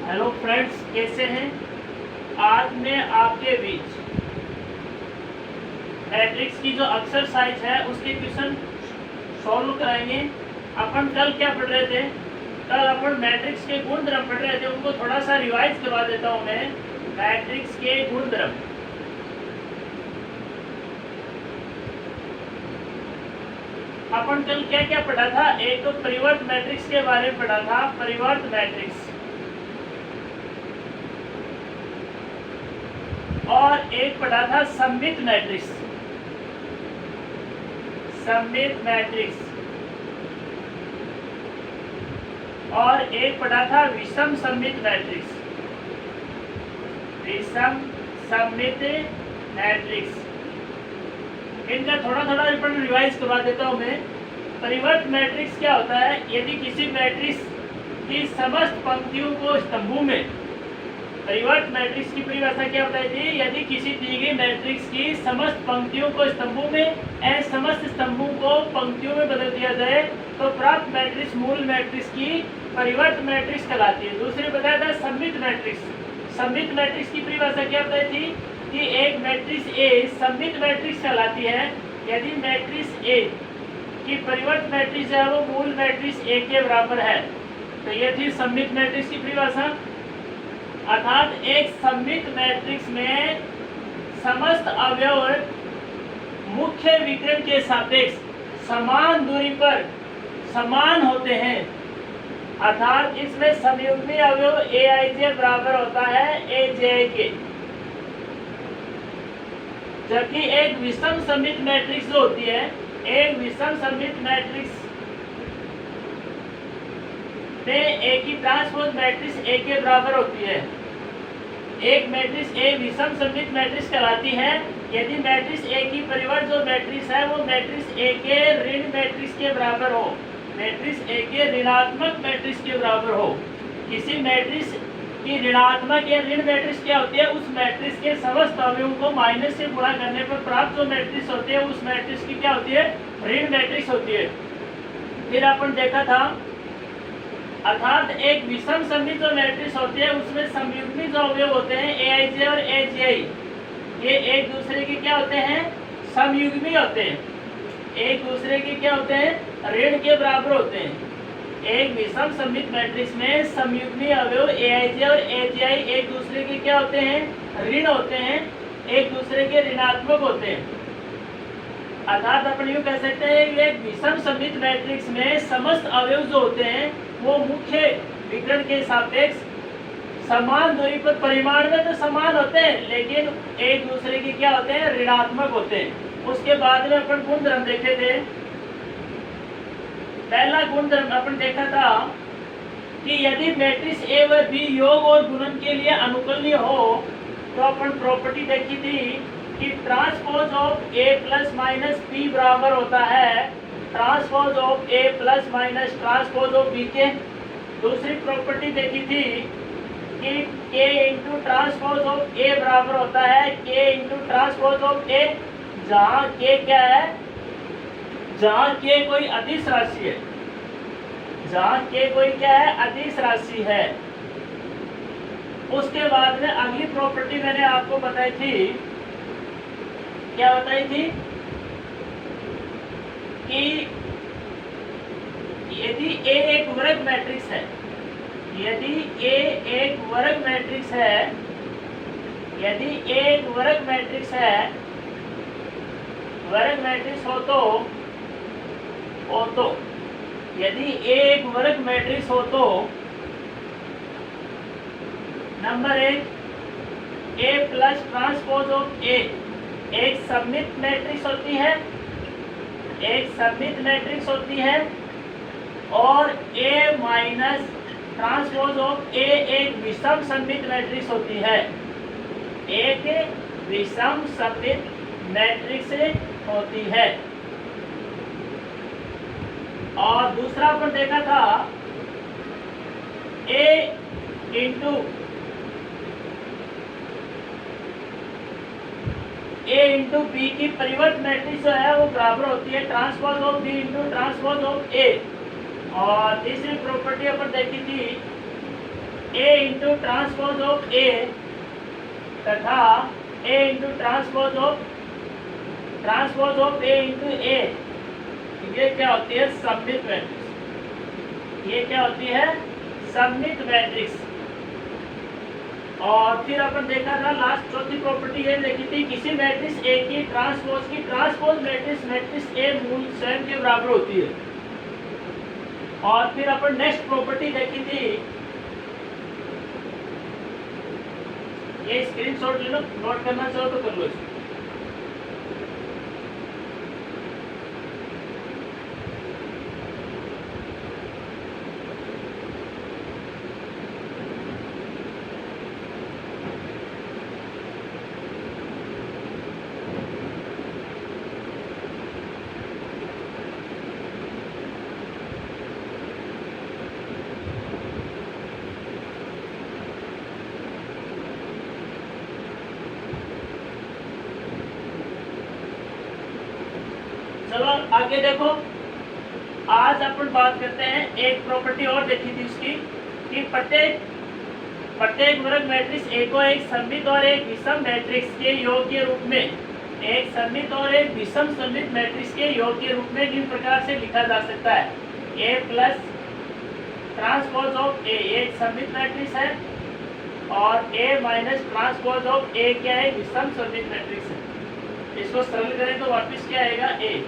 Hello friends, कैसे हैं? आज मैं आपके बीच मैट्रिक्स की जो एक्सरसाइज है उसके क्वेश्चन सॉल्व कराएंगे। अपन कल क्या पढ़ रहे थे? कल अपन मैट्रिक्स के गुणधर्म पढ़ रहे थे, उनको थोड़ा सा रिवाइज करवा देता हूं मैं। मैट्रिक्स के गुणधर्म, अपन कल क्या क्या पढ़ा था? एक तो परिवर्त मैट्रिक्स के बारे में पढ़ा था, परिवर्त मैट्रिक्स, और एक पढ़ा था सममित मैट्रिक्स, सममित मैट्रिक्स, और एक पढ़ा था विषम सममित मैट्रिक्स, विषम सममित मैट्रिक्स। इनका थोड़ा थोड़ा रिवाइज करवा देता हूं मैं। परिवर्त मैट्रिक्स क्या होता है? यदि किसी मैट्रिक्स की समस्त पंक्तियों को स्तंभों में, परिवर्त मैट्रिक्स की परिभाषा क्या बताई थी? यदि किसी दी गई मैट्रिक्स की समस्त पंक्तियों को स्तंभों में एवं समस्त स्तंभों को पंक्तियों में बदल दिया जाए तो प्राप्त मैट्रिक्स मूल मैट्रिक्स की परिवर्त मैट्रिक्स कहलाती है। दूसरे बताया था सममित मैट्रिक्स। सममित मैट्रिक्स की परिभाषा क्या बताई थी कि एक मैट्रिक्स ए सममित मैट्रिक्स कहलाती है यदि मैट्रिक्स ए की परिवर्त मैट्रिक्स है वो मूल मैट्रिक्स ए के बराबर है। तो ये थी सममित मैट्रिक्स की परिभाषा। अर्थात एक सममित मैट्रिक्स में समस्त अवयव मुख्य विकर्ण के सापेक्ष समान दूरी पर समान होते हैं। अर्थात इसमें समयुग्मी अवयव ए आई जे बराबर होता है ए जे आई के। जबकि एक विषम सममित मैट्रिक्स जो होती है, एक विषम सममित मैट्रिक्स में ए की ट्रांसपोज मैट्रिक्स ए के बराबर होती है। एक मैट्रिक्स ए विषम सममित मैट्रिक्स कहलाती है यदि मैट्रिक्स ए की परिवर्त जो मैट्रिक्स है वो मैट्रिक्स ए के ऋण मैट्रिक्स के बराबर हो, मैट्रिक्स ए के ऋणात्मक मैट्रिक्स के बराबर हो। किसी मैट्रिक्स की ऋणात्मक या ऋण मैट्रिक्स क्या होती है? उस मैट्रिक्स के समस्त अवयवों को माइनस से गुणा करने पर प्राप्त जो मैट्रिक्स होती है उस मैट्रिक्स की क्या होती है? ऋण मैट्रिक्स होती है। फिर अपन देखा था, अर्थात एक विषम सममित जो मैट्रिक्स होती है उसमें समयुग्मी जो अवयव होते हैं ए आई जे और ए जे आई, ये एक दूसरे के क्या होते हैं? समयुग्मी होते हैं। एक दूसरे के क्या होते हैं? ऋण के बराबर होते हैं। एक विषम सममित मैट्रिक्स में समयुग्मी अवयव ए आई जे और ए जे आई एक दूसरे के क्या होते हैं? ऋण होते हैं, एक दूसरे के ऋणात्मक होते हैं। अर्थात अपन यूं कह सकते हैं कि एक विषम सममित मैट्रिक्स में समस्त अवयव जो होते हैं वो मुख्य विकर्ण के सापेक्ष समान दूरी पर परिमाण में तो समान होते हैं लेकिन एक दूसरे के क्या होते हैं? ऋणात्मक होते हैं। उसके बाद में अपन गुणधर्म देखे थे। पहला गुणधर्म अपन देखा था कि यदि मैट्रिक्स ए व बी योग और गुणन के लिए अनुकूल्य हो तो अपन प्रॉपर्टी देखी थी कि transpose of A plus minus B बराबर होता है transpose of A plus minus transpose of B के। दूसरी प्रॉपर्टी देखी थी कि के इंटू ट्रांसपोज ऑफ ए बराबर होता है के इंटू ट्रांसपोज ऑफ ए, जहाँ के क्या है? जहाँ के कोई अदिश राशि है, जहाँ के कोई क्या है? अदिश राशि है। उसके बाद में अगली प्रॉपर्टी मैंने आपको बताई थी, क्या बताई थी कि यदि ए एक वर्ग मैट्रिक्स है, यदि ए एक वर्ग मैट्रिक्स है, यदि ए एक वर्ग मैट्रिक्स है, वर्ग मैट्रिक्स हो तो यदि ए एक वर्ग मैट्रिक्स हो तो नंबर एक ए प्लस ट्रांसपोज ऑफ ए एक सममित मैट्रिक्स होती है, एक सममित मैट्रिक्स होती है, और ए माइनस ट्रांसपोज ऑफ ए एक विषम सममित मैट्रिक्स होती है, एक विषम सममित मैट्रिक्स होती है। और दूसरा अपन देखा था ए इंटू बी की परिवर्त मैट्रिक्स जो है वो बराबर होती है transpose of B into transpose of A. और तीसरी प्रॉपर्टी अपन देखी थी A into transpose of A तथा A into transpose of A into A, ये क्या होती है? सममित मैट्रिक्स। ये क्या होती है? सममित मैट्रिक्स। और फिर अपन देखा था लास्ट चौथी प्रॉपर्टी ये देखी थी, किसी मैट्रिक्स ए की ट्रांसपोज मैट्रिक्स ए मूल स्वयं के बराबर होती है। और फिर अपन नेक्स्ट प्रॉपर्टी देखी थी, ये स्क्रीनशॉट ले लो, नोट करना चाहो तो कर लो इसको। चलो आगे देखो, आज अपन बात करते हैं एक प्रॉपर्टी और देखी थी उसकी, कि प्रत्येक वर्ग मैट्रिक्स ए को एक सममित और एक विषम मैट्रिक्स के योग के रूप में, एक सममित और एक विषम सममित मैट्रिक्स के योग के रूप में निम्न प्रकार से लिखा जा सकता है। ए प्लस ट्रांसपोज ऑफ ए एक सममित मैट्रिक्स है और ए माइनस ट्रांसपोज ऑफ ए क्या है? विषम सममित मैट्रिक्स है। इसको सरल करें तो वापस क्या आएगा? ए।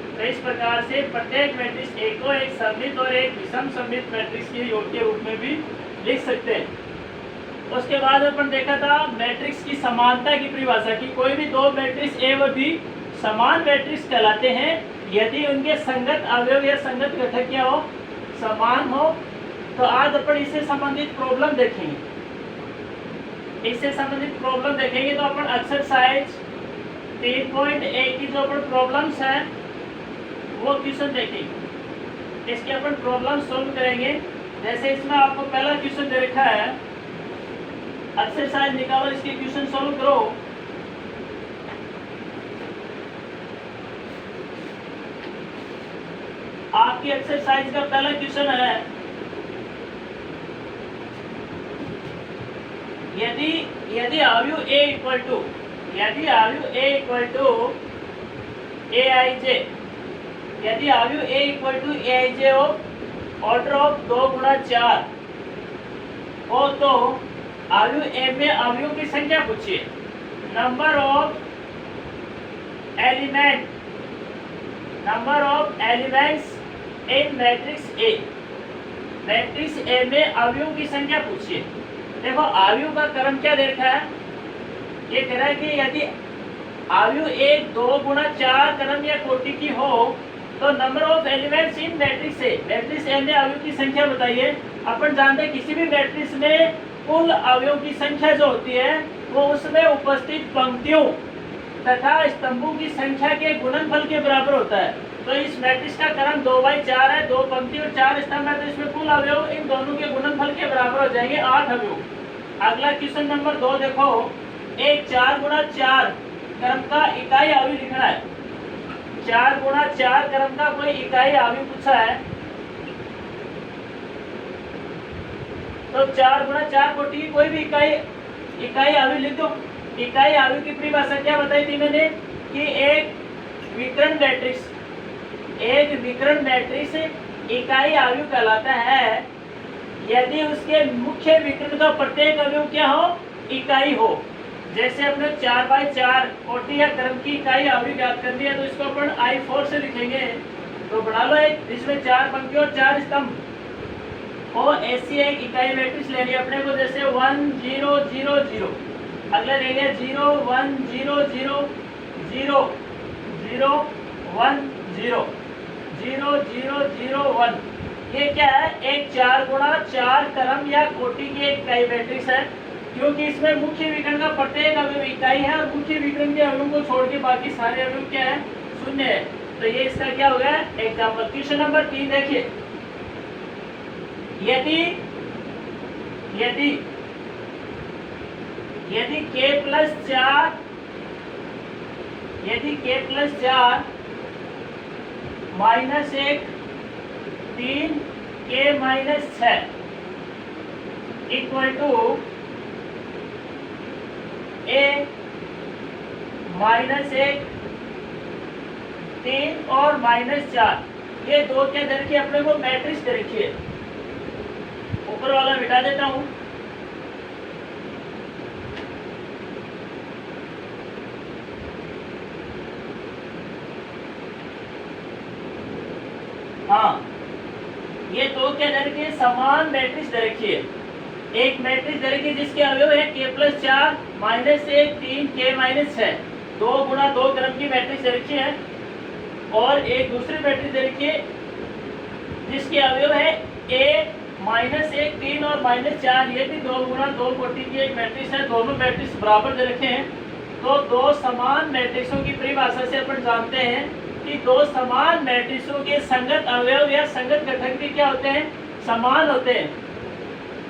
तो इस प्रकार से प्रत्येक मैट्रिक्स ए को एक सममित और एक विषम सममित मैट्रिक्स के योग के रूप में भी लिख सकते हैं। उसके बाद अपन देखा था मैट्रिक्स की समानता की परिभाषा की, कोई भी दो मैट्रिक्स ए व बी समान मैट्रिक्स कहलाते हैं यदि उनके संगत अवयव या संगत घटक क्या हो? समान हो। तो आज अपन इससे संबंधित प्रॉब्लम देखेंगे। तो अपन एक्सरसाइज 3.1 की जो अपन प्रॉब्लम्स हैं वो क्वेश्चन देखेंगे। इसके अपन प्रॉब्लम सोल्व करेंगे। जैसे इसमें आपको पहला क्वेश्चन दे रखा है, एक्सरसाइज निकालो, इसके क्वेश्चन सोल्व करो। आपकी एक्सरसाइज का पहला क्वेश्चन है, यदि अवयव A equal to A I J, यदि अवयव A equal to A I J of order of 2 गुणा 4 हो तो अवयव ए में अवयव की संख्या पूछिए। Number of elements in matrix A में अवयव की संख्या पूछिए। देखो अवयव का क्रम क्या दे रखा है? ये कह रहा है कि यदि अवयव ए 2 गुणा 4 क्रम या कोटि की हो तो number of elements in matrix A में अवयव की संख्या बताइए। अपन जानते हैं किसी भी मैट्रिक्स में कुल अवयव की संख्या जो होती है वो उसमें उपस्थित पंक्तियों तथा स्तंभों की संख्या के गुणनफल के बराबर होता है। तो इस मैट्रिक्स का क्रम 2/4 है, 2 पंक्ति और 4 स्तंभ है, तो इसमें कुल अवयव इन दोनों के गुणनफल के बराबर हो जाएंगे, 8 अवयव। अगला क्वेश्चन नंबर 2 देखो, एक 4 गुणा 4 क्रम का इकाई अवयव लिखना है। 4 गुणा 4 क्रम का कोई इकाई अवयव पूछा है, तो 4 गुणा 4 कोटि की कोई भी इकाई अवयव लिख दो। इकाई अवयव की परिभाषा क्या बताई थी मैंने कि एक विकर्ण मैट्रिक्स इकाई अवयव कहलाता है यदि उसके मुख्य विकर्ण का प्रत्येक अवयव क्या हो? इकाई हो। जैसे अपने 4/4 कोटि या क्रम की इकाई अवयव ज्ञात करनी है तो इसको अपन I4 से लिखेंगे। तो बढ़ा लो एक, जिसमें 4 पंक्ति और 4 स्तंभ और ऐसी एक इकाई मैट्रिक्स लेनी है अपने को। जैसे 1 0 0 0, अगला ले लिया 0 1 0 0 0 0 1 0 0 0 0 1। ये क्या है? एक 4 गुणा 4 क्रम या कोटि की एक इकाई मैट्रिक्स है, क्योंकि इसमें मुख्य विकर्ण का प्रत्येक अवयव इकाई है और मुख्य विकर्ण के अवयव को छोड़ के बाकी सारे अवयव क्या है? शून्य है। तो ये इसका क्या हो गया? एग्जाम्पल। क्वेश्चन नंबर 3 देखिए, यदि k plus 4 -1 3 k -6 equal to A -1 3 और -4, ये दो क्या दे रखी है अपने को, मैट्रिक्स दे रखी है। ऊपर वाला मिटा देता हूं। हाँ, ये दो क्या दे रखी है, समान मैट्रिक्स दे रखी है। एक मैट्रिक्स दे रखी है जिसके अवयव है k+4 -1 3 k-6, 2 गुणा 2 क्रम की मैट्रिक्स दे रखी है। और एक दूसरी मैट्रिक्स दे रखी है जिसके अवयव है a -1 3 और -4, ये भी 2 गुणा 2 कोटि की एक मैट्रिक्स है। दोनों मैट्रिक्स बराबर दे रखे हैं। तो दो समान मैट्रिक्सों की परिभाषा से अपन जानते हैं कि दो समान मैट्रिक्सों के संगत अवयव या संगत घटक भी क्या होते हैं, समान होते हैं।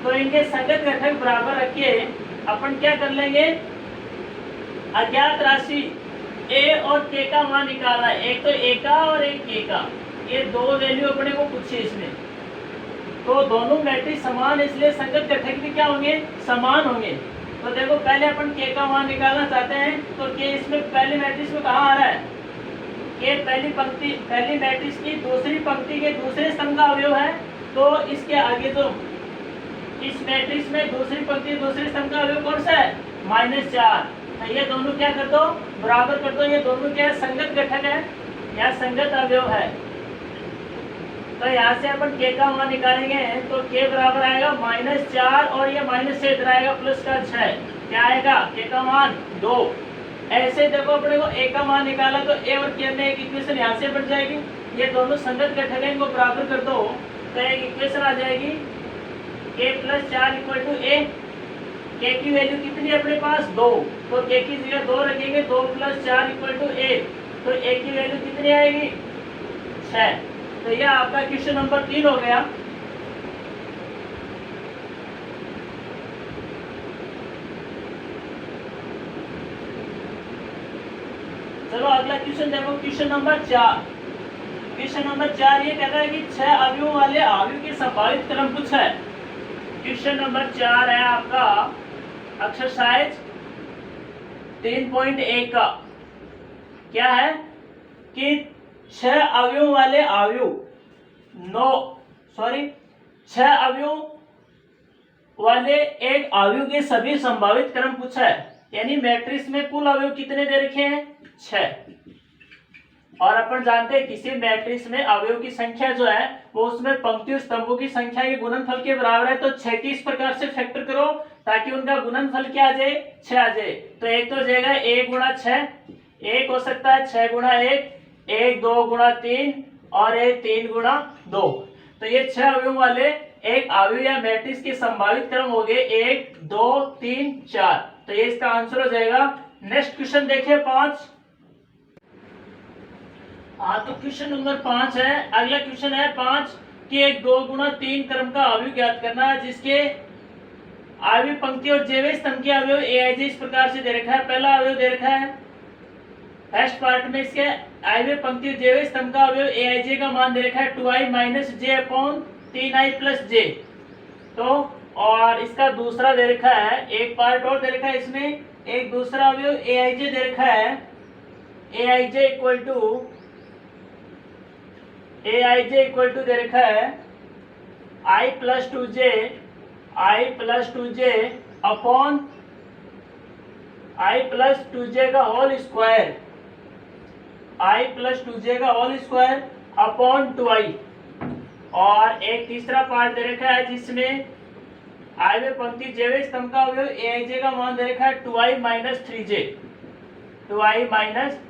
तो इनके संगत घटक बराबर रख के अपन क्या कर लेंगे, अज्ञात राशि a और k का मान निकालना है। एक तो a का और एक k का, ये दो वैल्यू अपने को पूछी इसमें। तो दोनों मैट्रिक्स समान, इसलिए संगत घटक भी क्या होंगे, समान होंगे। तो देखो पहले अपन k का मान निकालना चाहते हैं, तो k इसमें पहली मैट्रिक्स में कहाँ आ रहा है, k पहली मैट्रिक्स की दूसरी पंक्ति के दूसरे स्तंभ का अवयव है। तो इसके आगे तो इस मैट्रिक्स में दूसरी पंक्ति दूसरे स्तंभ का अवयव कौन सा है, -4। तो ये दोनों क्या कर दो, बराबर कर दो। ये दोनों क्या है, संगत घटक है या संगत अवयव है। तो यहाँ से अपन k का मान निकालेंगे तो k बराबर आएगा -4 और ये माइनस से इधर आएगा प्लस का 6, क्या आएगा k का मान 2। ऐसे देखो अपने को a का मान निकाला तो a और k में एक इक्वेशन यहाँ से बन जाएगी। ये दोनों संगत घटक हैं, इनको बराबर कर दो तो एक इक्वेशन आ जाएगी k+4 = a। k की वैल्यू कितनी है अपने पास, 2, तो k की जगह 2 रखेंगे, 2 + 4 = a। तो a की वैल्यू कितनी आएगी, 6। तो यह आपका क्वेश्चन नंबर 3 हो गया। चलो अगला क्वेश्चन देखो, क्वेश्चन नंबर 4। क्वेश्चन नंबर 4 ये कहता है कि 6 अवयवों वाले अवयव के संभावित क्रम पूछा है। क्वेश्चन नंबर 4 है आपका एक्सरसाइज 3.1 का। क्या है कि 6 अवयवों वाले अवयव 6 अवयवों वाले एक अवयव के सभी संभावित क्रम पूछा है। यानी मैट्रिक्स में कुल अवयव कितने दे रखे हैं, 6। और अपन जानते हैं किसी मैट्रिक्स में अवयव की संख्या जो है वो उसमें पंक्ति और स्तंभों की संख्या के गुणनफल के बराबर है। तो 6 की इस प्रकार से फैक्टर करो ताकि उनका गुणनफल क्या आ जाए, 6 आ जाए। तो एक तो हो जाएगा 1 × 6, एक हो सकता है 6 × 1, एक 2 × 3 और एक 3 × 2। तो ये 6 अवयव वाले एक अवयव या मैट्रिक्स के संभावित क्रम हो गए 1 2 3 4। तो ये इसका आंसर हो जाएगा। नेक्स्ट क्वेश्चन देखिए 5। हाँ, तो क्वेश्चन नंबर 5 है। अगला क्वेश्चन है 5 कि एक 2 × 3 क्रम का अवयव ज्ञात करना है जिसके अवयव पंक्ति और जेवे स्तंभ के अवयव aij इस प्रकार से दे रखा है। पहला अवयव दे रखा है फर्स्ट पार्ट में, इसके अवयव पंक्ति और जेवे स्तंभ का अवयव aij का मान दे रखा है 2i - j/3i + j। तो और इसका दूसरा दे रखा है, एक पार्ट और दे रखा है इसमें, एक दूसरा अवयव aij दे रखा है। aij इक्वल टू दे रखा है i + 2j upon i + 2j का होल स्क्वायर, i + 2j का होल स्क्वायर अपॉन 2i। और एक तीसरा पार्ट दे रखा है जिसमें अवयव पंक्ति जेवे स्तंभ का अवयव aij का मान दे रखा है 2i -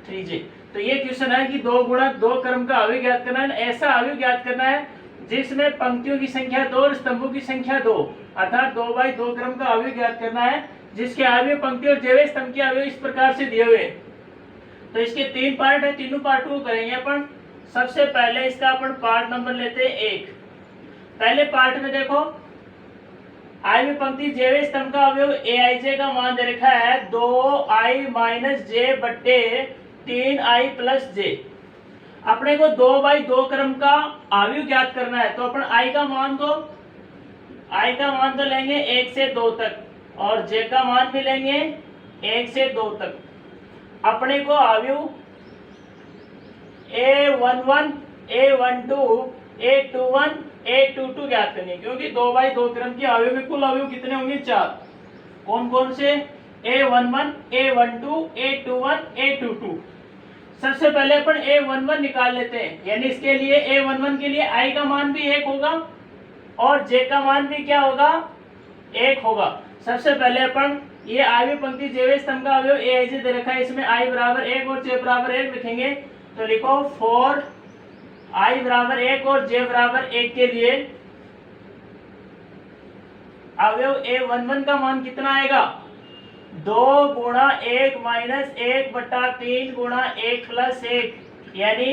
3j। तो ये क्वेश्चन है कि 2 × 2 क्रम का अवयव ज्ञात करना है। ऐसा अवयव ज्ञात करना है जिसमें पंक्तियों की संख्या 2 और स्तंभों की संख्या 2, अर्थात 2/2 क्रम का अवयव ज्ञात करना है जिसके अवयव पंक्ति और जेवे स्तंभ के अवयव इस प्रकार से दिए हुए। तो इसके 3 पार्ट है, तीनों पार्ट को करेंगे अपन। सबसे पहले इसका अपन पार्ट नंबर लेते हैं 1। पहले पार्ट में देखो अवयव पंक्ति जेवे स्तंभ का अवयव aij का मान दे रखा है 2i - j/3i + j। अपने को 2/2 क्रम का अवयव ज्ञात करना है तो अपन i का मान तो आई का मान तो लेंगे 1 से 2 तक और जे का मान भी लेंगे 1 से 2 तक। अपने को अवयव A11, A12, A21, A22 ज्ञात करनी है, क्योंकि 2/2 क्रम के अवयव में कुल अवयव कितने होंगे? 4। कौन कौन से? A11, A12, A21, A22। सबसे पहले अपन A11 निकाल लेते हैं, यानी इसके लिए A11 के लिए I का मान भी 1 होगा और J का मान भी क्या होगा? 1 होगा। सबसे पहले अपन ये आगे पंक्ति जेवे स्तंभ का अवयव Aij दे रखा है, इसमें I बराबर 1 और J बराबर 1 लिखेंगे, तो लिखो फॉर I बराबर 1 और J बराबर 1 के लिए अवयव A11 का मान कितना आएगा? 2 गुणा 1 माइनस 1 बटा 3 गुणा 1 प्लस 1, यानी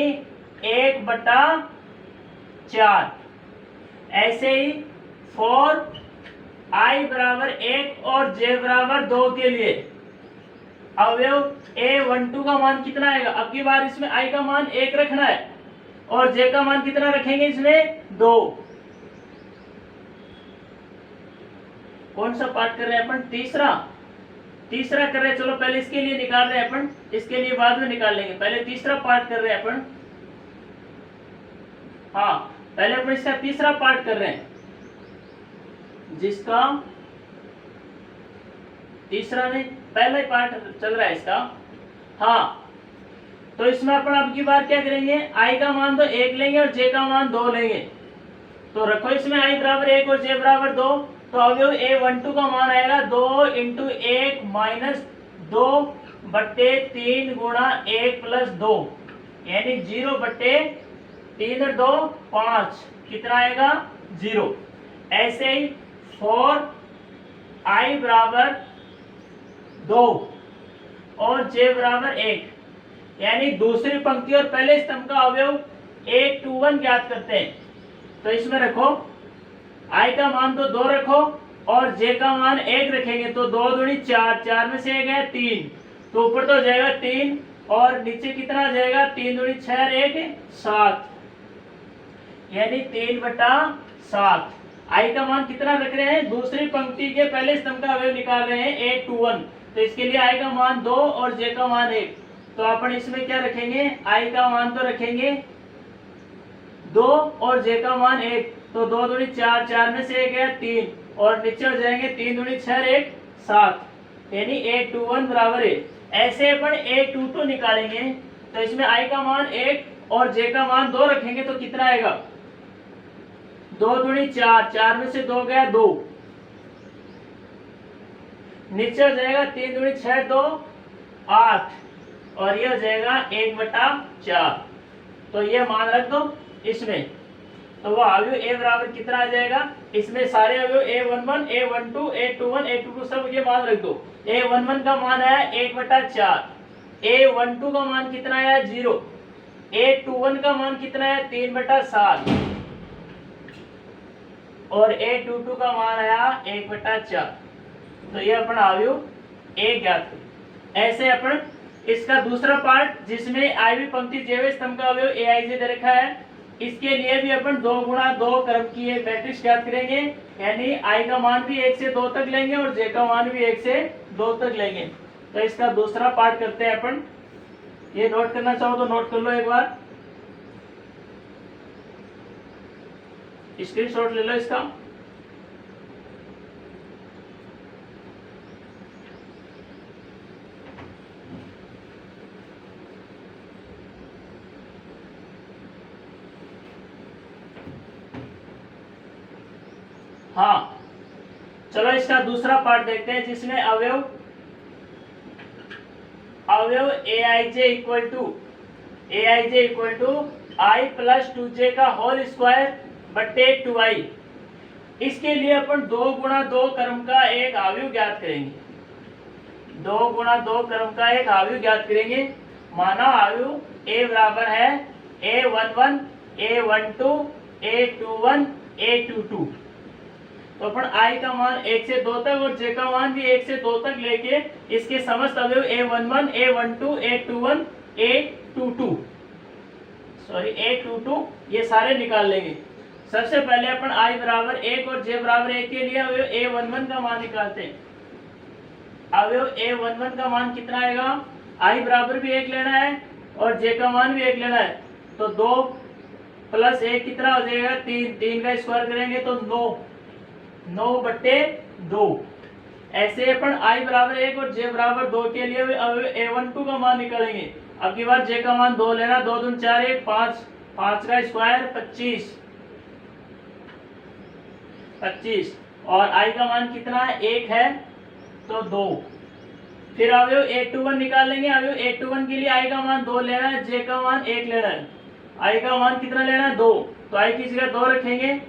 1 बटा 4। ऐसे ही फॉर I बराबर 1 और J बराबर 2 के लिए अवयव A12 का मान कितना आएगा? अब की बार इसमें I का मान 1 रखना है और J का मान कितना रखेंगे? इसमें 2। कौन सा पार्ट कर रहे हैं अपन? तीसरा कर रहे हैं। चलो पहले इसके लिए निकाल रहे हैं अपन, इसके लिए बाद में निकाल लेंगे, पहले तीसरा पार्ट कर रहे हैं अपन। हाँ, पहले अपन इसका तीसरा पार्ट कर रहे हैं, जिसका तीसरा में पहला पार्ट चल रहा है इसका। हाँ, तो इसमें अपन अब की बार क्या करेंगे? I का मान तो 1 लेंगे और J का मान 2 लेंगे, तो रखो इसमें I बराबर 1 और J बराबर 2, तो अवयव A12 का मान आएगा 2 इंटू 1 माइनस 2 बट्टे 3 गुणा 1 प्लस 2, यानी 0 बट्टे 3 और 2 5, कितना आएगा? 0। ऐसे ही फॉर I बराबर 2 और J बराबर 1, यानी दूसरी पंक्ति और पहले स्तंभ का अवयव A21 ज्ञात करते हैं, तो इसमें रखो I का मान तो 2 रखो और J का मान 1 रखेंगे, तो 2 दूनी 4, 4 में से 1 है 3, तो ऊपर तो हो जाएगा 3 और नीचे कितना आ जाएगा? 3 दूनी 6, 1 7, यानी 3 बटा 7। I का मान कितना रख रहे हैं? दूसरी पंक्ति के पहले स्तंभ का अवयव निकाल रहे हैं A21, तो इसके लिए I का मान 2 और J का मान 1, तो अपन इसमें क्या रखेंगे? I का मान तो रखेंगे 2 और J का मान 1, तो 2 दूनी 4, 4 में से 1 है 3 और नीचे हो जाएंगे 3 दूनी 6, 1 7, यानी A21 बराबर है। ऐसे अपन A22 निकालेंगे, तो इसमें I का मान 1 और J का मान 2 रखेंगे, तो कितना आएगा? 2 दूनी 4, 4 में से 2 गया 2, नीचे हो जाएगा 3 दूनी 6, 2 8 और ये हो जाएगा 1 बटा 4, तो ये मान रख दो इसमें, तो वो अवयव A बराबर कितना आ जाएगा? इसमें सारे अवयव A11, A12, A21, A22 सब ये मान रख दो। A11 का मान आया 1 बटा 4, A12 का मान कितना आया? 0, A21 का मान कितना है? 3 बटा 7 और A22 का मान आया 1 बटा 4, तो ये अपना अवयव A ज्ञात करें। ऐसे अपन इसका दूसरा पार्ट, जिसमें आईवी पंक्ति जेवे स्तंभ का अवयव Aij दे रखा है, इसके लिए भी अपन 2 गुणा 2 क्रम की एक मैट्रिक्स ज्ञात करेंगे, यानी I का मान भी 1 से 2 तक लेंगे और J का मान भी 1 से 2 तक लेंगे। तो इसका दूसरा पार्ट करते हैं अपन। ये नोट करना चाहो तो नोट कर लो, एक बार स्क्रीनशॉट ले लो इसका। हाँ, चलो इसका दूसरा पार्ट देखते हैं, जिसमें अवयव Aij equal to I plus 2J का होल स्क्वायर बट्टे 2I। इसके लिए अपन 2 गुणा 2 क्रम का एक अवयव ज्ञात करेंगे, 2 गुणा 2 क्रम का एक अवयव ज्ञात करेंगे। माना अवयव A बराबर है A11, A12, A21, A22, तो अपन I का मान 1 से 2 तक और J का मान भी 1 से 2 तक लेके इसके समस्त अवयव A11, A12, A21, A22 ये सारे निकाल लेंगे। सबसे पहले अपन i बराबर 1 और j बराबर 1 के लिए अवयव a11 का मान निकालते हैं। अवयव a11 का मान कितना आएगा, i बराबर भी 1 लेना है और j का मान भी 1 लेना है, तो 2 प्लस 1 कितना हो जाएगा 3, 3 का स्क्वायर करेंगे तो 9/2। ऐसे अपन i बराबर 1 और j बराबर 2 के लिए अवयव a12 का मान निकालेंगे। अब की बार j का मान 2 लेना, 2 दूनी 4 1 5, 5 का स्क्वायर 25 और i का मान कितना है 1 है तो 2। फिर अवयव a21 निकालेंगे। अवयव a21 के लिए i का मान 2 लेना है, j का मान 1 लेना है। i का मान कितना लेना है 2, तो i की जगह 2 रखेंगे।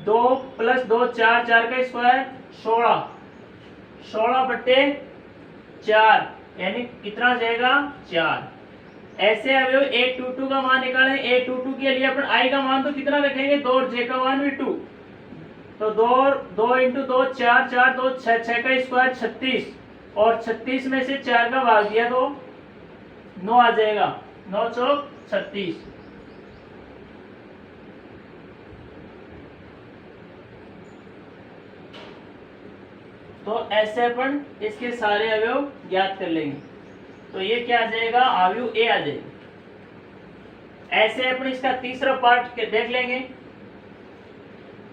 2 प्लस 2 4, 4 का स्क्वायर 16/4 यानी कितना हो जाएगा 4। ऐसे अवयव a22 का मान निकालें। a22 के लिए अपन i का मान तो कितना रखेंगे 2 और j का मान भी 2, तो 2 इंटू 2 4, 4 2 6, 6 का स्क्वायर 36 और 36 में से 4 का भाग दिया तो 9 आ जाएगा, 9 चौक 36। तो ऐसे अपन इसके सारे अवयव ज्ञात कर लेंगे। तो ये क्या आ जाएगा, अवयव ए आ जाएगा। ऐसे अपन इसका तीसरा पार्ट देख लेंगे।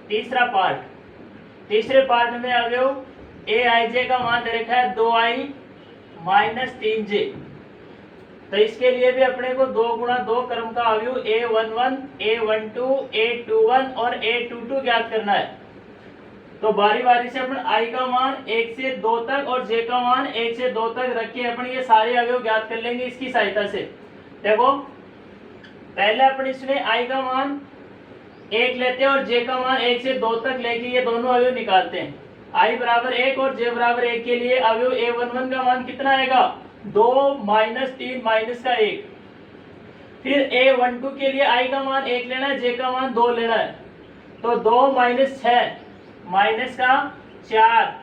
तीसरे पार्ट में अवयव ए आई जे का मान दे रखा है 2i माइनस 3j। तो इसके लिए भी अपने को 2 गुणा 2 क्रम का अवयव a11, a12, a21 और a22 ज्ञात करना है। तो बारी बारी से अपन i का मान 1 से 2 तक और j का मान 1 से 2 तक रख के अपन ये सारे अवयव ज्ञात कर लेंगे इसकी सहायता से। देखो पहले अपन इसमें i का मान 1 लेते हैं और j का मान 1 से 2 तक लेके ये दोनों अवयव निकालते हैं। i बराबर 1 और j बराबर 1 के लिए अवयव a11 का मान कितना आएगा 2 माइनस 3 माइनस का 1। फिर a12 के लिए i का मान 1 लेना है, j का मान 2 लेना है, तो 2 माइनस 6 माइनस का 4।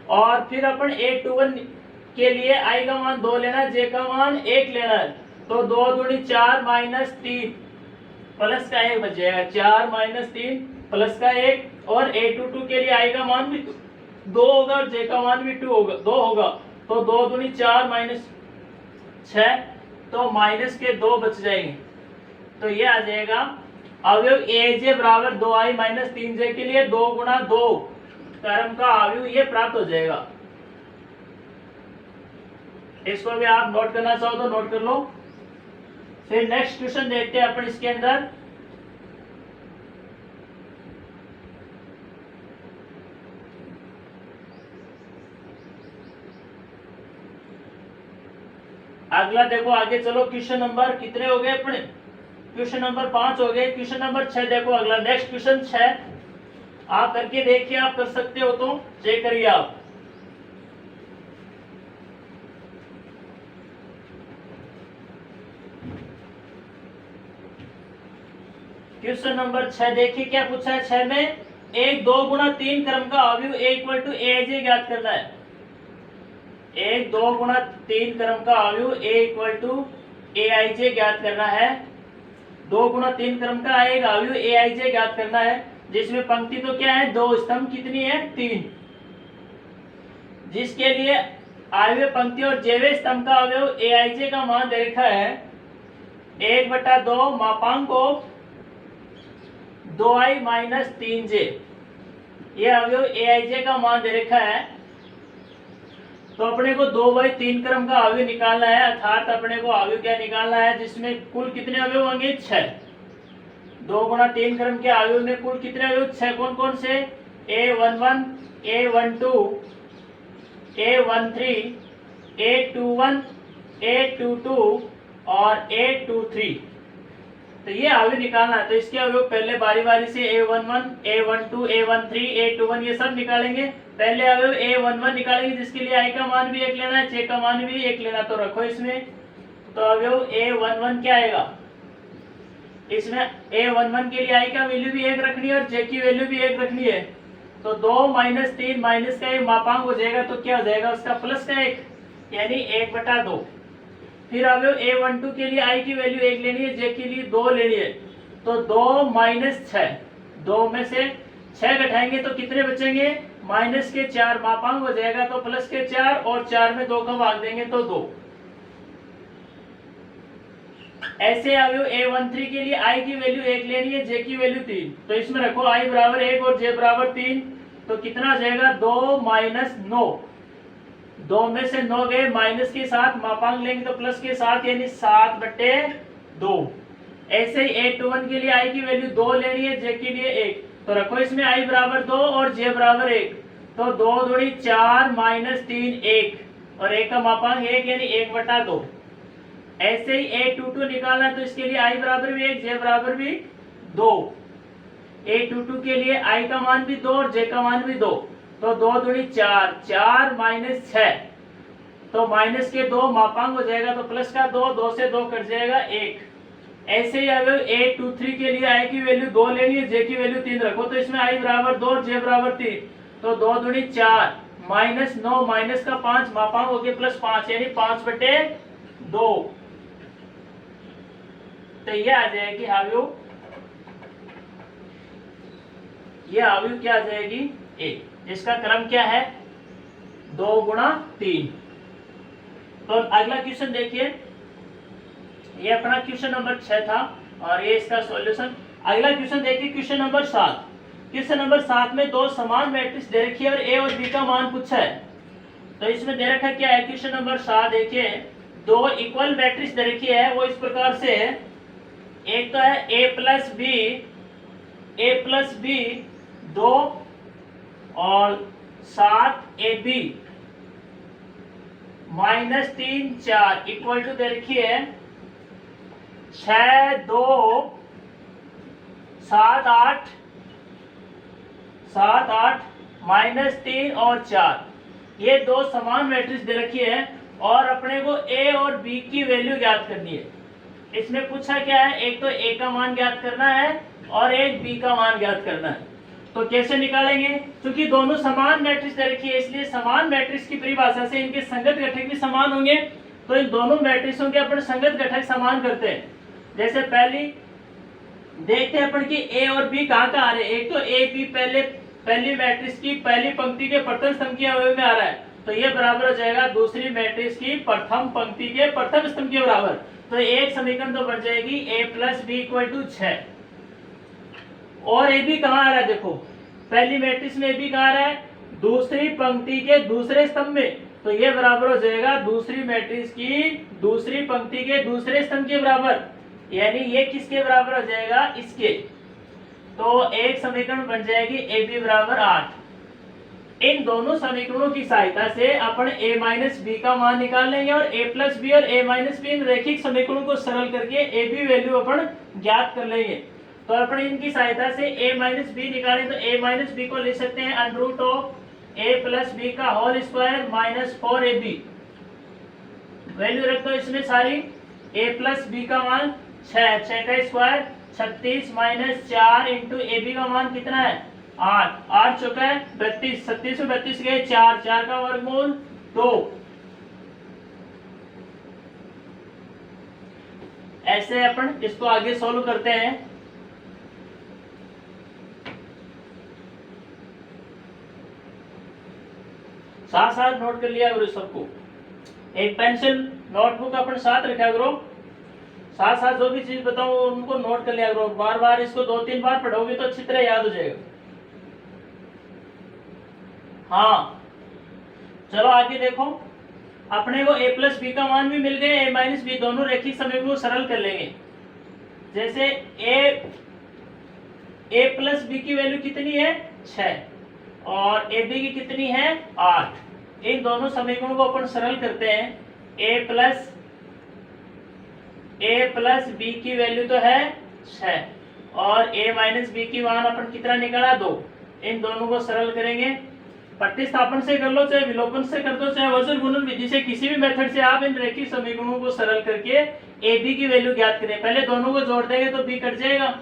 और फिर अपन a21 के लिए i का मान 2 लेना है, j का मान 1 लेना है, तो 2 दूनी 4 माइनस 3 प्लस का 1 बच जाएगा, 4 माइनस 3 प्लस का 1। और a22 के लिए i का मान भी 2 होगा और j का मान भी 2 होगा, तो 2 दूनी 4 माइनस 6, तो माइनस के 2 बच जाएंगे। तो ये आ जाएगा अवयव aj बराबर 2i माइनस 3j के लिए 2 गुणा 2 क्रम का अवयव ये प्राप्त हो जाएगा। इसको भी आप नोट करना चाहो तो नोट कर लो। फिर नेक्स्ट क्वेश्चन देखते हैं अपन इसके अंदर। अगला देखो, आगे चलो। क्वेश्चन नंबर कितने हो गए अपने, क्वेश्चन नंबर 5 हो गए। क्वेश्चन नंबर 6 देखो अगला, नेक्स्ट क्वेश्चन 6 आप करके देखिए, आप कर सकते हो तो चेक करिए आप। क्वेश्चन नंबर 6 देखिए क्या पूछा है। 6 में 1 2 गुणा 3 क्रम का अवयव a equal to A I जे ज्ञात करना है। 1 2 गुणा 3 क्रम का अवयव a equal to A I जे ज्ञात करना है। 2 गुणा 3 क्रम का आएगा अवयव ए आई जे ज्ञात करना है, जिसमें पंक्ति तो क्या है 2, स्तंभ कितनी है 3, जिसके लिए आयव्य पंक्ति और जेवे स्तंभ का अवयव ए आई जे का मान दे रखा है 1/2 मापांक को 2i माइनस 3j। ये अवयव ए आई जे का मान दे रखा है। तो अपने को 2/3 क्रम का अवयव निकालना है, अर्थात अपने को अवयव क्या निकालना है जिसमें कुल कितने अवयव होंगे 6। 2 गुणा 3 क्रम के अवयव में कुल कितने अवयव 6, कौन कौन से a11 a12 a13 a21 a22 और a23। तो ये अवयव निकालना है। तो इसके अवयव पहले बारी बारी से a11 a12 a13 a21 ये सब निकालेंगे। पहले अवयव a11 निकालेंगे जिसके लिए i का मान भी 1 लेना है, j का मान भी 1 लेना, तो रखो इसमें। तो अवयव a11 क्या आएगा, इसमें a11 के लिए i का वैल्यू भी 1 रखनी है और j की वैल्यू भी 1 रखनी है। तो 2 माइनस 3 माइनस का 1 मापांक हो जाएगा, तो क्या हो जाएगा उसका प्लस का 1 यानी 1/2। फिर अवयव a12 के लिए i की वैल्यू 1 लेनी है, j के लिए 2 लेनी है, तो 2 माइनस 6, 2 में से 6 घटाएंगे तो कितने बचेंगे, माइनस के 4, मापांक हो जाएगा तो प्लस के 4, और 4 में 2 का भाग देंगे तो 2। ऐसे अवयव A13 के लिए i की वैल्यू 1 लेनी है, j की वैल्यू 3, तो इसमें रखो i बराबर 1 और j बराबर 3, तो कितना आ जाएगा 2 माइनस 9, 2 में से 9 गए, माइनस के साथ मापांक लेंगे तो प्लस के साथ, यानी 7/2। ऐसे ही A21 के लिए i की वैल्यू 2 लेनी है, j के लिए 1, तो रखो इसमें i बराबर 2 और j बराबर 1, तो 2 दूनी 4 माइनस 3 1, और 1 का मापांक 1 यानी 1/2। ऐसे ही A22 निकालना है तो इसके लिए i बराबर भी 1, j बराबर भी 2। A22 के लिए i का मान भी 2 और j का मान भी 2, तो 2 दूनी 4, 4 माइनस 6, तो माइनस के 2 मापांक हो जाएगा तो प्लस का 2, 2 से 2 कट जाएगा 1। ऐसे ही अगर A23 के लिए i की वैल्यू 2 लेनी है, j की वैल्यू 3 रखो, तो इसमें i बराबर 2 और j बराबर 3, तो 2 दूनी 4 माइनस 9, माइनस का 5 मापांक हो गया प्लस 5, यानी 5/2। तो ये आ जाएगी अवयव, ये अवयव क्या आ जाएगी ए। इसका क्रम क्या है 2 गुणा 3। तो अगला क्वेश्चन देखिए, ये अपना क्वेश्चन नंबर 6 था और ये इसका सॉल्यूशन। अगला क्वेश्चन देखिए क्वेश्चन नंबर 7। क्वेश्चन नंबर 7 में 2 समान मैट्रिक्स दे रखी है और ए और बी का मान पूछा है। तो इसमें दे रखा क्या है, क्वेश्चन नंबर 7 देखिए, 2 इक्वल मैट्रिक्स दे रखी है, वो इस प्रकार से है। एक तो है a प्लस बी 2 और 7ab माइनस 3 4 इक्वल टू दे रखी है 6 2 7 8 माइनस 3 और 4। ये 2 समान मैट्रिक्स दे रखी है और अपने को a और b की वैल्यू ज्ञात करनी है। इसमें पूछा क्या है, एक तो a का मान ज्ञात करना है और एक b का मान ज्ञात करना है। तो कैसे निकालेंगे, क्योंकि दोनों समान मैट्रिक्स दे रखी है, इसलिए समान मैट्रिक्स की परिभाषा से इनके संगत घटक भी समान होंगे। तो इन दोनों मैट्रिक्सों के अपन संगत घटक समान करते हैं। जैसे पहली देखते हैं अपन कि a और b कहाँ आ रहे हैं। एक तो a b पहली मैट्रिक्स की पहली पंक्ति के प्रथम स्तंभ के अवयव में आ रहा है, तो ये बराबर हो जाएगा दूसरी मैट्रिक्स की प्रथम पंक्ति के प्रथम स्तंभ के बराबर। तो एक समीकरण तो बन जाएगी a plus B equal to 6। और ए बी कहाँ आ रहा है, देखो पहली मैट्रिक्स में ए बी कहाँ आ रहा है, दूसरी पंक्ति के दूसरे स्तंभ में, तो ये बराबर हो जाएगा दूसरी मैट्रिक्स की दूसरी पंक्ति के दूसरे स्तंभ के बराबर, यानी ये किसके बराबर हो जाएगा, इसके। तो एक समीकरण बन जाएगी ए बी बराबर 8। इन दोनों समीकरणों की सहायता से अपन a माइनस बी का मान निकाल लेंगे और a प्लस बी और a माइनस बी इन रैखिक समीकरणों को सरल करके a b वैल्यू अपन ज्ञात कर लेंगे। तो अपन इनकी सहायता से a माइनस बी निकालें तो a माइनस बी को ले सकते हैं under root of a plus B का whole square minus 4ab। Value रख दो इसमें सारी, a प्लस बी का मान 6 का square 36 minus 4 into A B का मान कितना है 8 चौका है 32, 36 में 32 गए 4 का वर्गमूल 2। ऐसे अपन इसको आगे सोल्व करते हैं। साथ साथ नोट कर लिया करो सबको, एक पेंसिल नोटबुक अपन साथ रखा करो, साथ साथ जो भी चीज बताऊं उनको नोट कर लिया करो। बार बार इसको 2-3 बार पढ़ोगे तो अच्छी तरह याद हो जाएगा। हाँ चलो आगे देखो, अपने को a प्लस बी का मान भी मिल गए, a माइनस बी दोनों रैखिक समीकरण को सरल कर लेंगे। जैसे a प्लस बी की वैल्यू कितनी है 6 और a बी की कितनी है 8। इन दोनों समीकरणों को अपन सरल करते हैं। a प्लस बी की वैल्यू तो है 6 और a माइनस बी की मान अपन कितना निकाला 2। इन दोनों को सरल करेंगे, प्रतिस्थापन से कर लो चाहे विलोपन से कर दो चाहे वजन गुणन विधि से, किसी भी मेथड से आप इन रैखिक समीकरणों को सरल करके ए बी की वैल्यू ज्ञात करें। पहले दोनों को जोड़ देंगे तो बी कट जाएगा,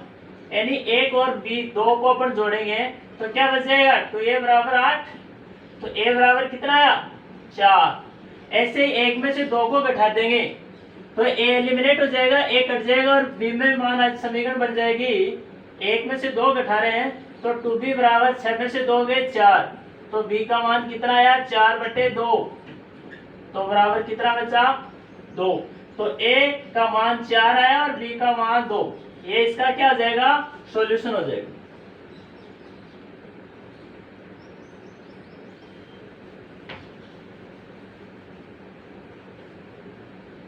यानी 1 और बी 2 को अपन जोड़ेंगे तो क्या बच जाएगा 2a बराबर 8। तो a बराबर कितना आया 4। ऐसे 1 में से 2 को घटा देंगे तो ए एलिमिनेट हो जाएगा, ए कट जाएगा और बी में मान आज समीकरण बन जाएगी, एक में से दो घटा रहे हैं तो 2b बराबर 6 में से 2 गए 4, तो b का मान कितना आया 4/2, तो बराबर कितना बचा 2, तो a का मान 4 आया और b का मान 2, ये इसका क्या हो जाएगा सॉल्यूशन हो जाएगा।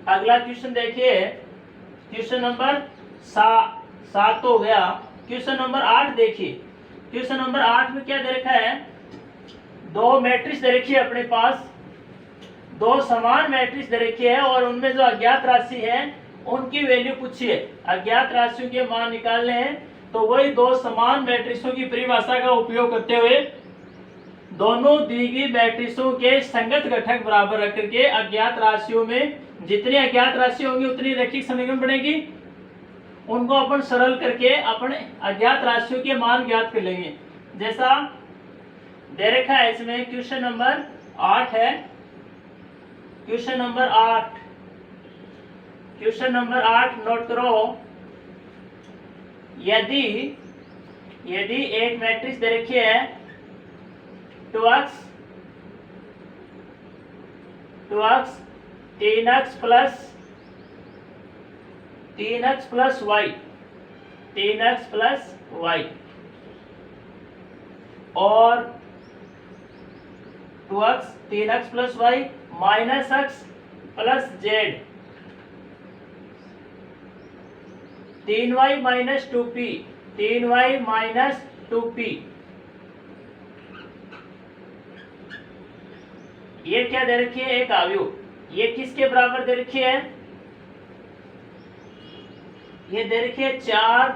अगला क्वेश्चन देखिए, क्वेश्चन नंबर 7 हो गया। क्वेश्चन नंबर 8 देखिए, क्वेश्चन नंबर 8 में क्या दे रखा है, दो मैट्रिक्स दे रखी है अपने पास, दो समान मैट्रिक्स दे रखी है और उनमें जो अज्ञात राशि है उनकी वैल्यू पूछी है, अज्ञात राशियों के मान निकालने हैं। तो वही दो समान मैट्रिक्सों की परिभाषा का उपयोग करते हुए दोनों दी गई मैट्रिक्सों के संगत घटक बराबर रख करके अज्ञात राशियों में जितनी अज्ञात राशि होंगी उतनी रैखिक समीकरण बनेगी, उनको अपन सरल करके अपने अज्ञात राशियों के मान ज्ञात कर लेंगे। जैसा दे रखा है इसमें क्वेश्चन नंबर 8 है, question number 8, question number 8 note करो। यदि एक मैट्रिक्स दे रखी है 2x 3x plus y, 3x plus y और 2x 3x plus y minus x plus z, 3y minus 2p, 3y minus 2p, ये क्या दे रखी है एक अवयव, ये किसके बराबर दे रखी है, ये दे रखी है 4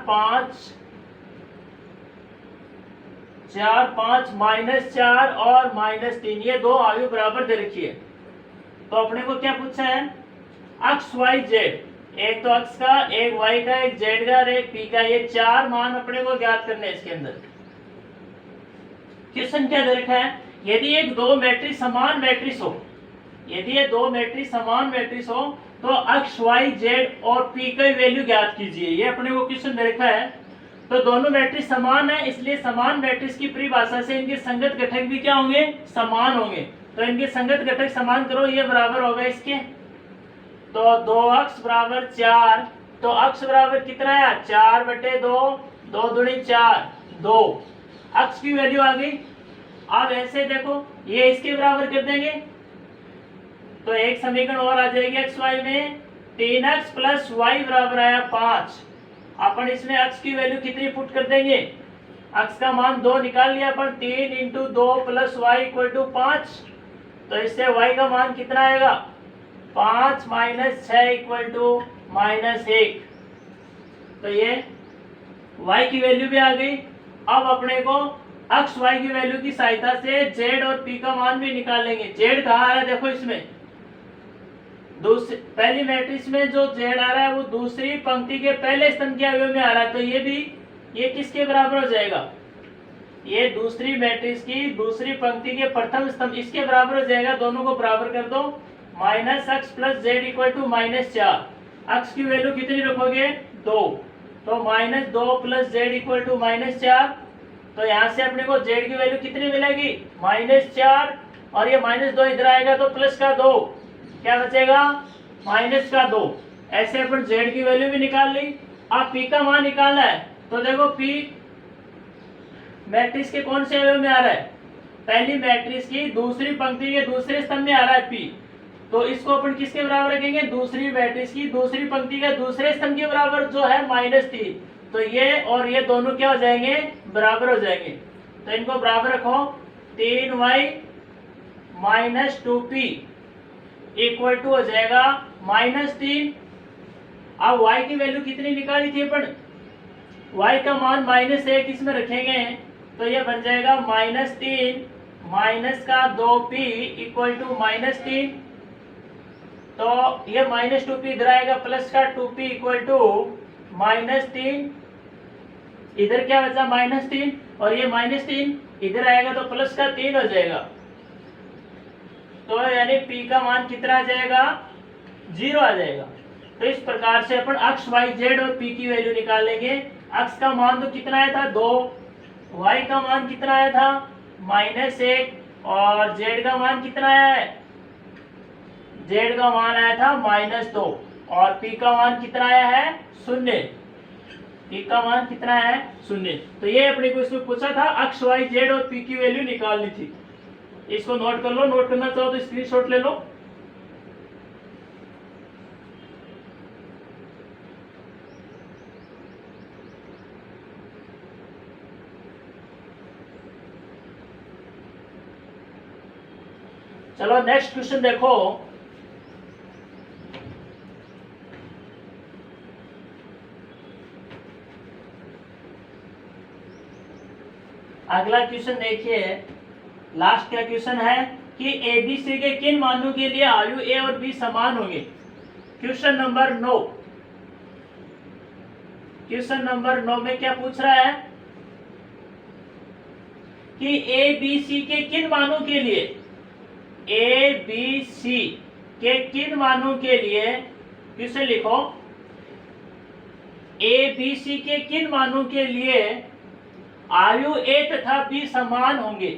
5 माइनस 4 और माइनस 3, ये दो अवयव बराबर दे रखी है। तो अपने को क्या पूछा है, अक्ष y z, एक तो अक्ष का, एक y का, एक z का और एक p का, ये चार मान अपने को ज्ञात करने हैं इसके अंदर। क्वेश्चन क्या दे रखा है, यदि एक दो मैट्रिक्स समान मैट्रिक्स हो, यदि ये दो मैट्रिक्स समान मैट्रिक्स हो तो अक्ष y z और p का वैल्यू ज्ञात कीजिए, ये अपने को क्वेश्चन दे रखा है। तो दोनों मैट्रिक्स समान है, इसलिए समान मैट्रिक्स की परिभाषा से इनके संगत घटक भी क्या होंगे, समान होंगे। तो इनके संगत घटक समान करो, ये बराबर होगा इसके, तो 2x बराबर 4, तो अक्ष बराबर कितना है 4/2, 2 दूनी 4, 2, अक्ष की वैल्यू आ गई। अब ऐसे देखो ये इसके बराबर कर देंगे तो एक समीकरण और आ जाएगी एक्स वाई में, 3x प्लस वाई बराबर आया 5। अपन इसमें x की वैल्यू कितनी पुट कर देंगे, x का मान 2 निकाल लिया अपन, 3 into 2 plus Y equal to 5, तो इससे y का मान कितना आएगा 5 माइनस 6 इक्वल टू -1। तो ये y की वैल्यू भी आ गई। अब अपने को अक्ष y की वैल्यू की सहायता से z और p का मान भी निकाल लेंगे। z कहाँ आ रहा है देखो, इसमें पहली मैट्रिक्स में जो z आ रहा है वो दूसरी पंक्ति के पहले स्तंभ के अवयव में आ रहा है, तो ये किसके बराबर हो जाएगा, ये दूसरी मैट्रिक्स की दूसरी पंक्ति के प्रथम स्तंभ, इसके बराबर हो जाएगा। दोनों को बराबर कर दो, -x plus z equal to -4। अक्ष की वैल्यू कितनी रखोगे 2, तो -2 प्लस z इक्वल टू -4। तो यहाँ से अपने को z की वैल्यू कितनी मिलेगी -4, और ये -2 इधर आएगा तो प्लस का 2, क्या बचेगा -2। ऐसे अपन z की वैल्यू भी निकाल ली। अब p का मान निकालना है, तो देखो p मैट्रिक्स के कौन से अवयव में आ रहा है, पहली मैट्रिक्स की दूसरी पंक्ति के दूसरे स्तंभ में आ रहा है p, तो इसको अपन किसके बराबर रखेंगे, दूसरी मैट्रिक्स की दूसरी पंक्ति का दूसरे स्तंभ के बराबर जो है -3। तो ये और ये दोनों क्या हो जाएंगे, बराबर हो जाएंगे। तो इनको बराबर रखो, 3y minus 2p equal to हो जाएगा -3। अब y की वैल्यू कितनी निकाली थी अपन, y का मान -1 इसमें रखेंगे, तो ये बन जाएगा -3 माइनस का 2p इक्वल टू -3। तो ये -2p इधर आएगा, प्लस का 2p इक्वल टू -3, इधर क्या बचा -3, और ये -3 इधर आएगा तो प्लस का 3 हो जाएगा। तो यानी p का मान कितना आ जाएगा, 0 आ जाएगा। तो इस प्रकार से अपन अक्ष वाई जेड और पी की वैल्यू निकाल लेंगे। अक्ष का मान तो कितना आया था 2, वाई का मान कितना आया था -1 और जेड का मान कितना आया है, जेड का मान आया था -2 और पी का मान कितना आया है 0, पी का मान कितना है 0। तो ये अपने को इसमें पूछा था अक्ष वाई जेड और पी की वैल्यू निकालनी थी। इसको नोट कर लो, नोट करना चाहो तो स्क्रीनशॉट ले लो। चलो नेक्स्ट क्वेश्चन देखो। अगला क्वेश्चन देखिए, लास्ट का क्वेश्चन है कि ए बी सी के किन मानों के लिए आयु ए और बी समान होंगे। क्वेश्चन नंबर 9, क्वेश्चन नंबर 9 में क्या पूछ रहा है कि ए बी सी के किन मानों के लिए, ए बी सी के किन मानों के लिए, क्वेश्चन लिखो, ए बी सी के किन मानों के लिए आयु ए तथा बी समान होंगे।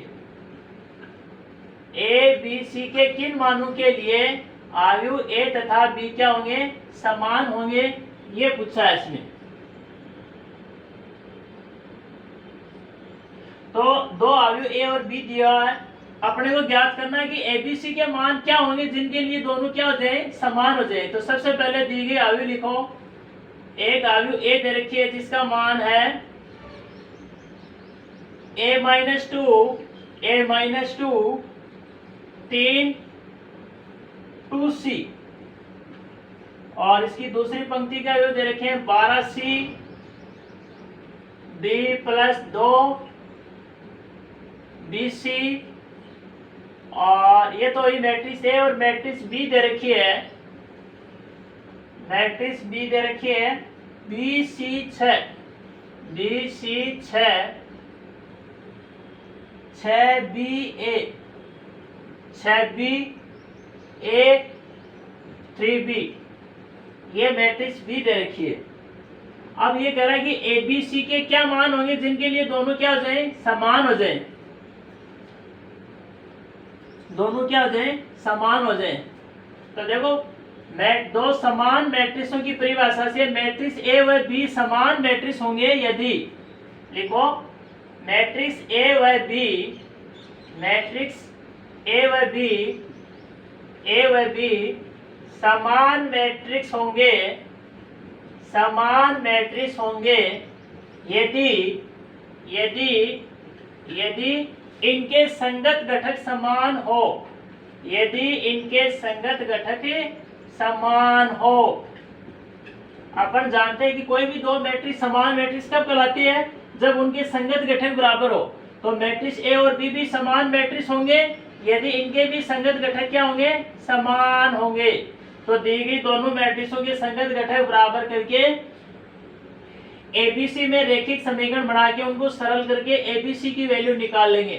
ए बी सी के किन मानों के लिए आयु ए तथा बी क्या होंगे, समान होंगे, ये पूछा है इसमें। तो दो आयु ए और बी दिया है, अपने को ज्ञात करना है कि एबीसी के मान क्या होंगे जिनके लिए दोनों क्या हो जाए, समान हो जाए। तो सबसे पहले दी गई आयु लिखो, एक आयु ए दे रखी है जिसका मान है a-2, a-2 3 2c और इसकी दूसरी पंक्ति का आयु दे रखे हैं 12c b+2 bc और ये तो ही मैट्रिक्स ए और मैट्रिक्स बी दे रखी है, मैट्रिक्स बी दे रखी है bc6 6ba 3b, ये मैट्रिक्स बी दे रखी है। अब ये कह रहा है कि ए बी सी के क्या मान होंगे जिनके लिए दोनों क्या हो जाए, समान हो जाए, दोनों क्या हो जाए, समान हो जाए। तो देखो दो समान मैट्रिक्सों की परिभाषा से मैट्रिक्स ए व बी समान मैट्रिक्स होंगे यदि, लिखो मैट्रिक्स ए व बी, मैट्रिक्स ए व बी समान मैट्रिक्स होंगे, समान मैट्रिक्स होंगे यदि इनके संगत घटक समान हो, यदि इनके संगत घटक समान हो। अपन जानते हैं कि कोई भी दो मैट्रिक्स समान मैट्रिक्स कब कहलाती है, जब उनके संगत घटक बराबर हो। तो मैट्रिक्स ए और बी भी समान मैट्रिक्स होंगे यदि इनके भी संगत घटक क्या होंगे, समान होंगे। तो दी गई दोनों मैट्रिक्सों के संगत घटक बराबर करके एबीसी में रैखिक समीकरण बना के उनको सरल करके एबीसी की वैल्यू निकाल लेंगे।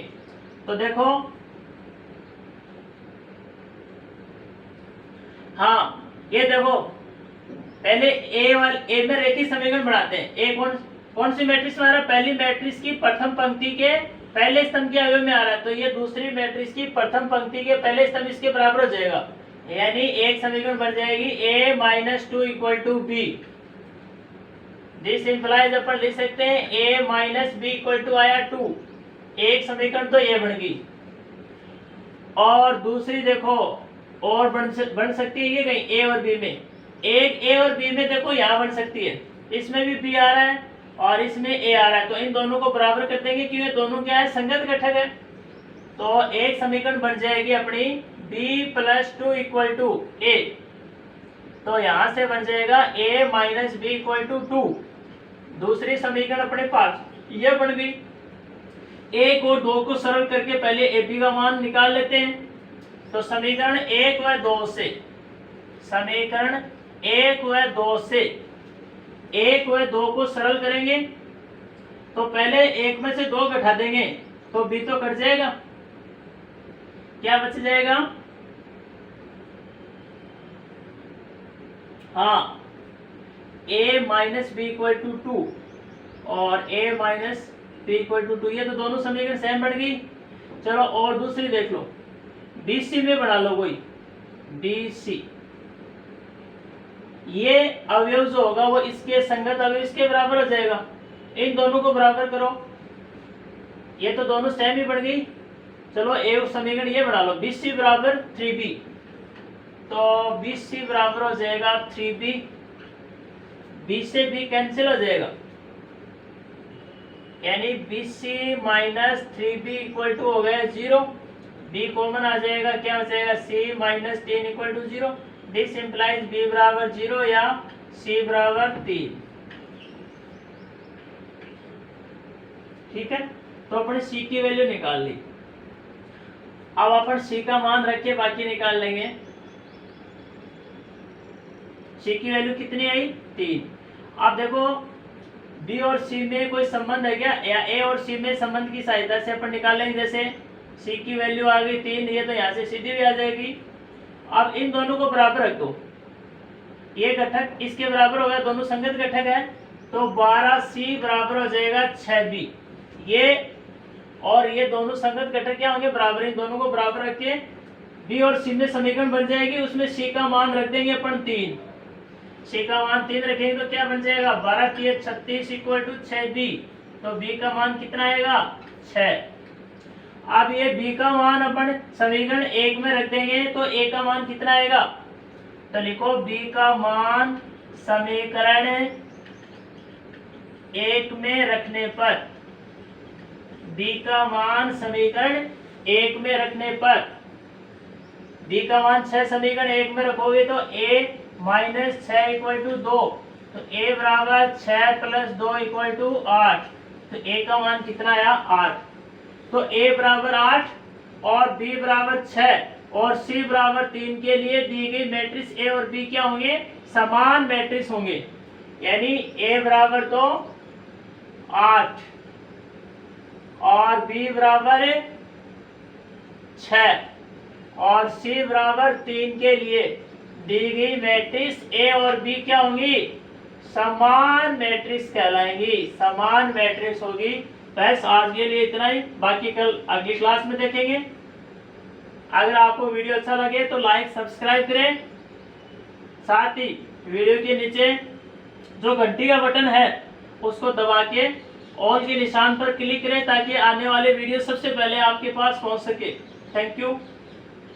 तो देखो, हाँ ये देखो, पहले ए में रैखिक समीकरण बनाते हैं। ए कौन सी मैट्रिक्स में आ रहा है, पहली मैट्रिक्स की प्रथम पंक्ति के पहले स्तंभ के अवयव में आ रहा है, तो ये दूसरी मैट्रिक्स की प्रथम पंक्ति के पहले स्तंभ इसके बराबर हो जाएगा, यानी एक समीकरण बन जाएगी a-2 b। दिस इंप्लाइज अपन लिख सकते हैं a-b आया 2, एक समीकरण तो ये बन गई। और दूसरी देखो और बन सकती है ये कहीं ए और बी में, एक ए और बी में देखो यहाँ बन सकती है, इसमें भी बी आ रहा है और इसमें ए आ रहा है, तो इन दोनों को बराबर कर देंगे क्योंकि दोनों क्या है, संगत घटक है। तो एक समीकरण बन जाएगी अपनी b+2 a, तो यहां से बन जाएगा a-b 2। दूसरी समीकरण अपने पास ये बन गई। एक और दो को सरल करके पहले ए बी का मान निकाल लेते हैं। तो समीकरण 1 व 2 से, समीकरण 1 व 2 से 1 व 2 को सरल करेंगे तो पहले 1 में से 2 घटा देंगे तो b तो कट जाएगा, क्या बच जाएगा, हाँ, a minus B equal to 2 और a minus B equal to 2, ये तो दोनों समीकरण सेम बन गई। चलो और दूसरी देख लो, BC में बना लो कोई BC, ये अवयव जो होगा वो इसके संगत अवयव इसके बराबर हो जाएगा। इन दोनों को बराबर करो, ये तो दोनों सेम ही बन गई। चलो एक समीकरण ये बना लो, BC बराबर 3B, तो BC बराबर हो जाएगा 3B, B से B कैंसिल हो जाएगा, यानी BC minus 3B equal to हो गया 0, B कॉमन आ जाएगा, क्या हो जाएगा C minus 10 equal to 0। This implies B बराबर 0 या C बराबर 3। ठीक है, तो अपने C की वैल्यू निकाल ली। अब अपन C का मान रख के बाकी निकाल लेंगे। C की वैल्यू कितनी आई 3। अब देखो B और C में कोई संबंध है क्या, या A और C में संबंध की सहायता से अपन निकाल लेंगे। जैसे C की वैल्यू आ गई 3, ये तो यहाँ से सीधी भी आ जाएगी। अब इन दोनों को बराबर रख दो, ये घटक इसके बराबर हो गया, दोनों संगत घटक है, तो 12C बराबर हो जाएगा 6B। ये और ये दोनों संगत घटक क्या होंगे बराबर, इन दोनों को बराबर रख के B और C में समीकरण बन जाएगी। उसमें C का मान रख देंगे अपन 3, C का मान 3 रखेंगे तो क्या बन जाएगा 12 3 36 इक्वल टू 6B, तो B का मान कितना आएगा 6। अब ये B का मान अपन समीकरण 1 में रख देंगे तो A का मान कितना आएगा, तो लिखो B का मान समीकरण 1 में रखने पर, B का मान समीकरण 1 में रखने पर, B का मान 6 समीकरण 1 में रखोगे तो A माइनस 6 इक्वल टू 2, तो A बराबर 6 प्लस 2 इक्वल टू 8, तो A का मान कितना आया 8। तो A बराबर 8 और B बराबर 6 और C बराबर 3 के लिए दी गई मैट्रिक्स A और B क्या होंगे, समान मैट्रिक्स होंगे। यानी A बराबर तो 8 और B बराबर 6 और C बराबर 3 के लिए दी गई मैट्रिक्स A और B क्या होंगी, समान मैट्रिक्स कहलाएंगी, समान मैट्रिक्स होगी। बस आज के लिए इतना ही, बाकी कल अगली क्लास में देखेंगे। अगर आपको वीडियो अच्छा लगे तो लाइक सब्सक्राइब करें, साथ ही वीडियो के नीचे जो घंटी का बटन है उसको दबा के ऑल के निशान पर क्लिक करें ताकि आने वाले वीडियो सबसे पहले आपके पास पहुंच सके। Thank you.